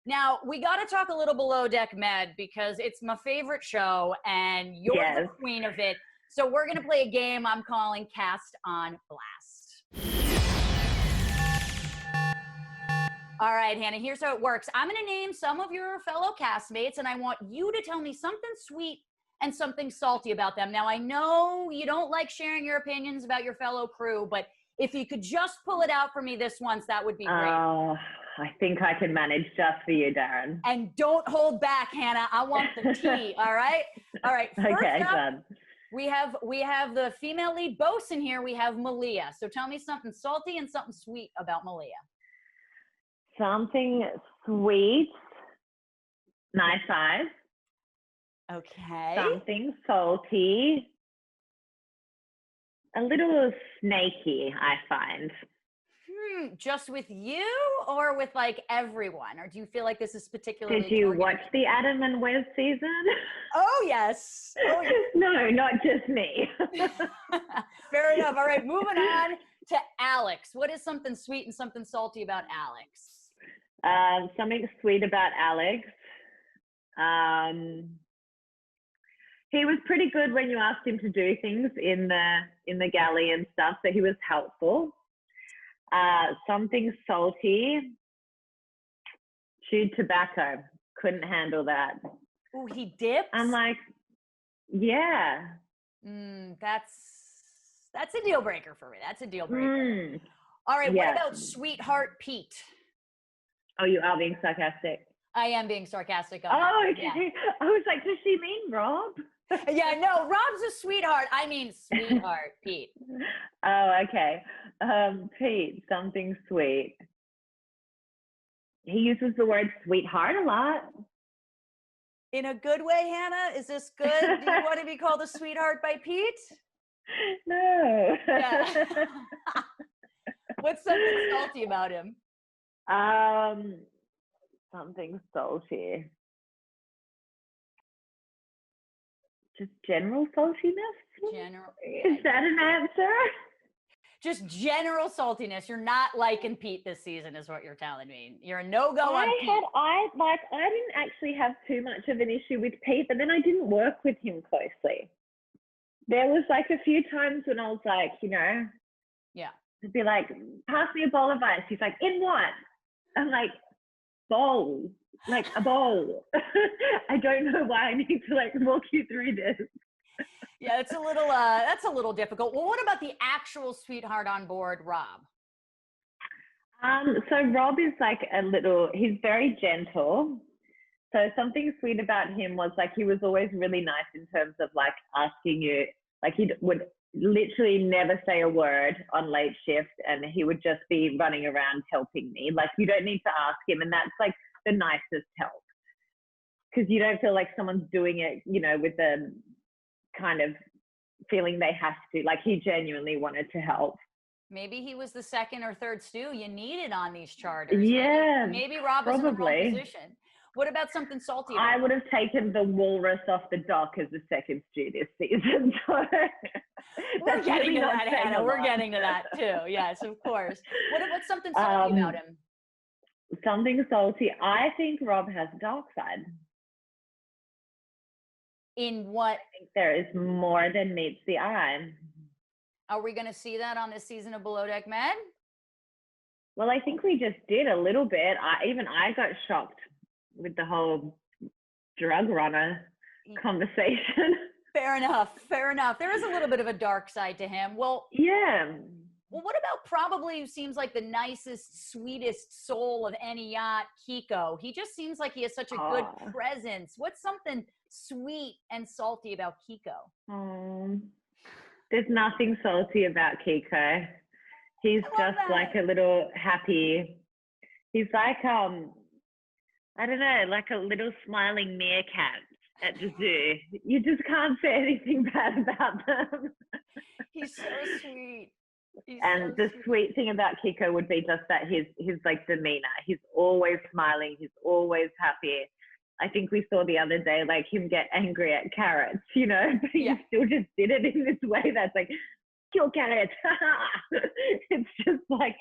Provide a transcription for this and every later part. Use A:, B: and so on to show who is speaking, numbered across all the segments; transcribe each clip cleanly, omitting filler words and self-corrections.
A: Now, we got to talk a little Below Deck Med because it's my favorite show and you're the queen of it. So we're going to play a game I'm calling Cast on Blast. All right, Hannah, here's how it works. I'm going to name some of your fellow castmates and I want you to tell me something sweet and something salty about them. Now, I know you don't like sharing your opinions about your fellow crew, but if you could just pull it out for me this once, that would be great.
B: I think I can manage just for you, Darren.
A: And don't hold back, Hannah. I want the tea, all right? All right, first
B: okay,
A: up,
B: done.
A: We have the female lead bosun here. We have Malia. So tell me something salty and something sweet about Malia.
B: Something sweet. Nice eyes.
A: Okay.
B: Something salty. A little snaky, I find.
A: Just with you or with like everyone? Or do you feel like this is particularly
B: Did you watch the Adam and Wes season?
A: Oh, yes. Oh, yes.
B: No, not just me.
A: Fair enough. All right, moving on to Alex. What is something sweet and something salty about Alex?
B: Something sweet about Alex. He was pretty good when you asked him to do things in the galley and stuff, so he was helpful. Something salty. Chewed tobacco. Couldn't handle that.
A: Oh, he dips?
B: I'm like, yeah.
A: That's a deal breaker for me. That's a deal breaker. All right, what about sweetheart Pete?
B: Oh, you are being sarcastic.
A: I am being sarcastic.
B: Oh, okay. Yeah. I was like, does she mean Rob?
A: Yeah, no, Rob's a sweetheart. I mean sweetheart Pete.
B: Oh, okay. Pete, something sweet. He uses the word sweetheart a lot.
A: In a good way, Hannah? Is this good? Do you want to be called a sweetheart by Pete?
B: No.
A: Yeah. What's something salty about him?
B: Something salty. Just general saltiness?
A: General.
B: Is that an answer?
A: Just general saltiness. You're not liking Pete this season is what you're telling me. You're a no-go on Pete.
B: I didn't actually have too much of an issue with Pete, but then I didn't work with him closely. There was like a few times when I was like,
A: yeah.
B: To be like, pass me a bowl of ice. He's like, in what? I'm like, bowl. Like a bowl. I don't know why I need to like walk you through this.
A: Yeah, that's a little difficult. Well, what about the actual sweetheart on board, Rob?
B: So Rob is like he's very gentle. So something sweet about him was like, he was always really nice in terms of like asking you, like he would literally never say a word on late shift and he would just be running around helping me. Like you don't need to ask him. And that's like the nicest help. Because you don't feel like someone's doing it, with the kind of feeling they have to. Like he genuinely wanted to help. Maybe
A: he was the second or third stew you needed on these charters.
B: Yeah,
A: maybe Rob was in the wrong position. What about something salty?
B: I would have taken the walrus off the dock as the second stew this season. So
A: we're getting to that, Hannah. We're getting to that too. Yes, of course. What's something salty about him?
B: Something salty. I think Rob has a dark side.
A: In what?
B: I think there is more than meets the eye.
A: Are we going to see that on this season of Below Deck Med?
B: Well, I think we just did a little bit. I got shocked with the whole drug runner conversation.
A: Fair enough. There is a little bit of a dark side to him. Well,
B: yeah.
A: Well, what about probably seems like the nicest, sweetest soul of any yacht, Kiko? He just seems like he has such a good presence. What's something sweet and salty about Kiko?
B: There's nothing salty about Kiko. He's just like a little happy. He's like, I don't know, like a little smiling meerkat at the zoo. You just can't say anything bad about them.
A: He's so sweet.
B: And the sweet thing about Kiko would be just that his like demeanor. He's always smiling. He's always happy. I think we saw the other day, like him get angry at carrots, but he still just did it in this way that's like, kill carrots. It's just like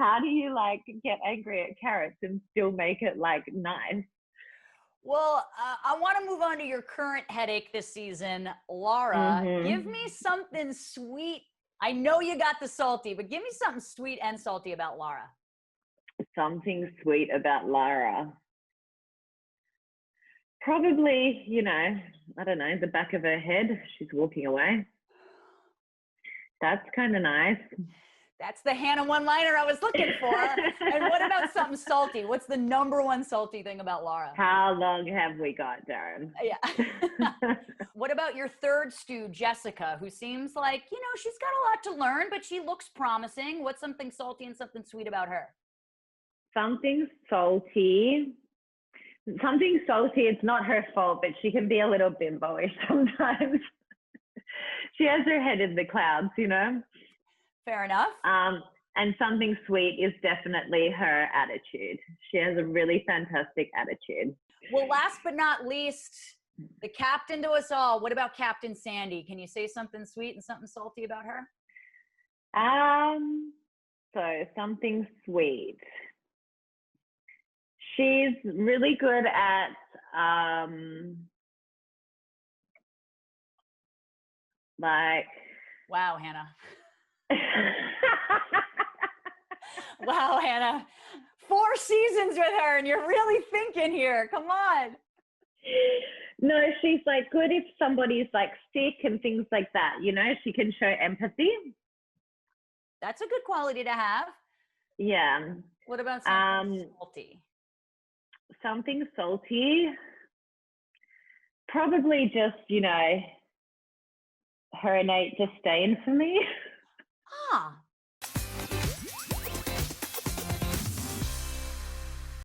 B: how do you like get angry at carrots and still make it like nice?
A: Well, I want to move on to your current headache this season, LARA. Give me something sweet. I know you got the salty, but give me something sweet and salty about LARA.
B: Something sweet about LARA. Probably, you know, I don't know, the back of her head. She's walking away. That's kind of nice.
A: That's the Hannah one-liner I was looking for. And what about something salty? What's the number one salty thing about LARA?
B: How long have we got, Darren?
A: Yeah. What about your third stew, Jessica, who seems like, you know, she's got a lot to learn, but she looks promising. What's something salty and something sweet about her?
B: Something salty. Something salty, it's not her fault, but she can be a little bimbo-ish sometimes. She has her head in the clouds, you know?
A: Fair enough.
B: And something sweet is definitely her attitude. She has a really fantastic attitude.
A: Well, last but not least, the captain to us all. What about Captain Sandy? Can you say something sweet and something salty about her?
B: So something sweet. She's really good at like.
A: Wow, Hannah. Wow, Hannah. 4 seasons with her and you're really thinking here. Come on.
B: No, she's like good if somebody's like sick and things like that. You know, she can show empathy.
A: That's a good quality to have.
B: Yeah.
A: What about something salty?
B: Something salty. Probably just, you know, her innate disdain for me.
A: Ah,